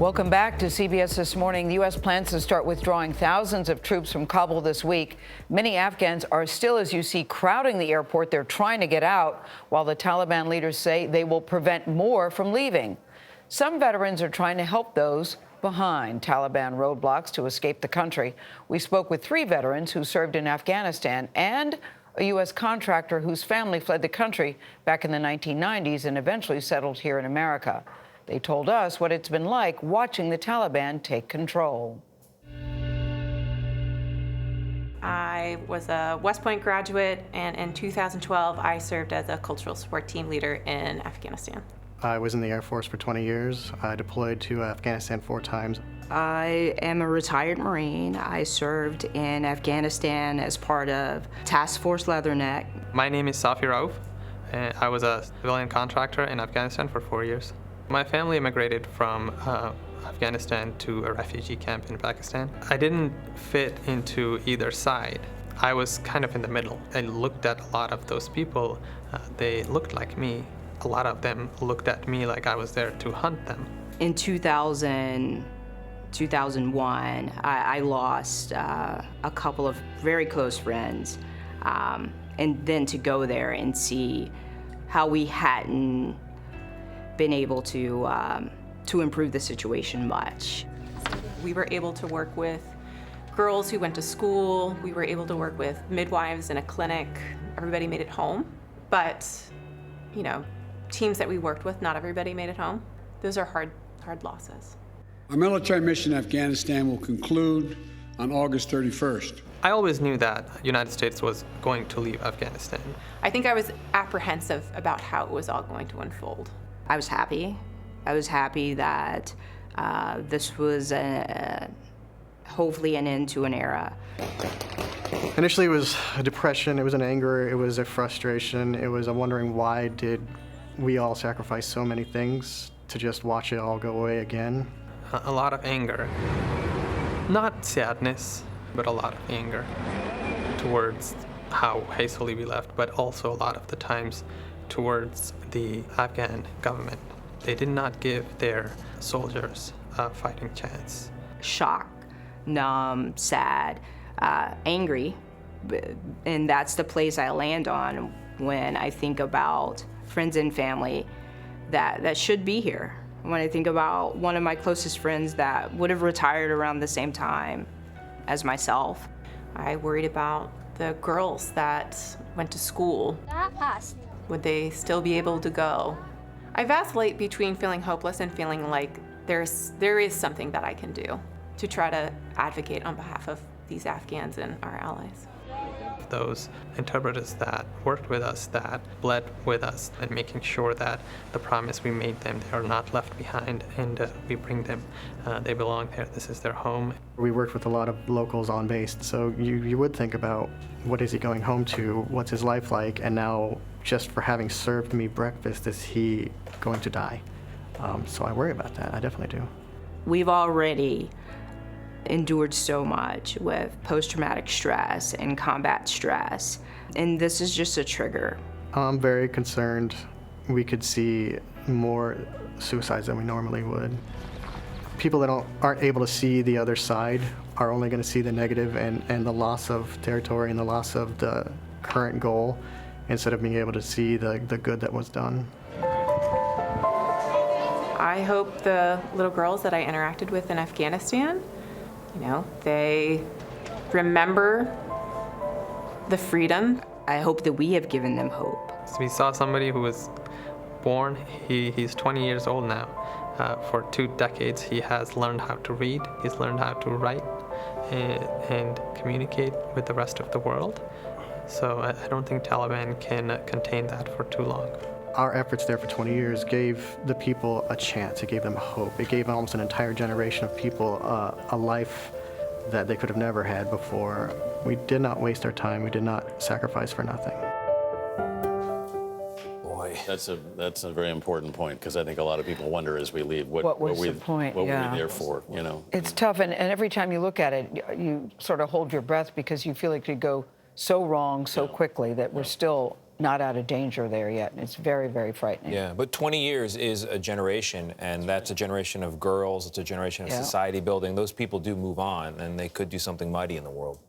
Welcome back to CBS This Morning. The U.S. plans to start withdrawing thousands of troops from Kabul this week. Many Afghans are still, as you see, crowding the airport. They're trying to get out, while the Taliban leaders say they will prevent more from leaving. Some veterans are trying to help those behind Taliban roadblocks to escape the country. We spoke with 3 veterans who served in Afghanistan and a U.S. contractor whose family fled the country back in the 1990s and eventually settled here in America. They told us what it's been like watching the Taliban take control. I was a West Point graduate, and in 2012, I served as a cultural support team leader in Afghanistan. I was in the Air Force for 20 years. I deployed to Afghanistan 4 times. I am a retired Marine. I served in Afghanistan as part of Task Force Leatherneck. My name is SAFI RAUF, and I was a civilian contractor in Afghanistan for 4 years. My family immigrated from Afghanistan to a refugee camp in Pakistan. I didn't fit into either side. I was kind of in the middle. I looked at a lot of those people. They looked like me. A lot of them looked at me like I was there to hunt them. In 2001, I lost a couple of very close friends. And then to go there and see how we hadn't been able to improve the situation much. We were able to work with girls who went to school. We were able to work with midwives in a clinic. Everybody made it home. But, you know, teams that we worked with, not everybody made it home. Those are hard losses. Our military mission in Afghanistan will conclude on August 31st. I always knew that the United States was going to leave Afghanistan. I think I was apprehensive about how it was all going to unfold. I was happy. I was happy that this was hopefully an end to an era. Initially, it was a depression, it was an anger, it was a frustration, it was a wondering why did we all sacrifice so many things to just watch it all go away again. A lot of anger. Not sadness, but a lot of anger towards how hastily we left, but also a lot of the times towards the Afghan government. They did not give their soldiers a fighting chance. Shocked, numb, sad, angry, and that's the place I land on when I think about friends and family that should be here. When I think about one of my closest friends that would have retired around the same time as myself. I worried about the girls that went to school. Would they still be able to go? I vacillate between feeling hopeless and feeling like there is something that I can do to try to advocate on behalf of these Afghans and our allies. Those interpreters that worked with us, that bled with us, and making sure that the promise we made them, they are not left behind, and we bring them, they belong there, this is their home. We worked with a lot of locals on base, so you would think about what is he going home to, what's his life like, and now just for having served me breakfast, is he going to die? So I worry about that, I definitely do. We've already endured so much with post-traumatic stress and combat stress, and this is just a trigger. I'm very concerned we could see more suicides than we normally would. People that aren't able to see the other side are only going to see the negative and the loss of territory and the loss of the current goal instead of being able to see the good that was done. I hope the little girls that I interacted with in Afghanistan, you know, they remember the freedom. I hope that we have given them hope. So we saw somebody who was born, he's 20 years old now. For 2 decades, he has learned how to read, he's learned how to write and communicate with the rest of the world. So I don't think Taliban can contain that for too long. Our efforts there for 20 years gave the people a chance. It gave them hope. It gave almost an entire generation of people a life that they could have never had before. We did not waste our time. We did not sacrifice for nothing. Boy, that's a very important point, because I think a lot of people wonder as we leave what was the point? What were we there for? You know, it's tough, and every time you look at it, you sort of hold your breath because you feel like it could go so wrong so quickly that we're still not out of danger there yet. It's very, very frightening. Yeah, but 20 years is a generation, and that's a generation of girls. It's a generation of society building. Those people do move on, and they could do something mighty in the world.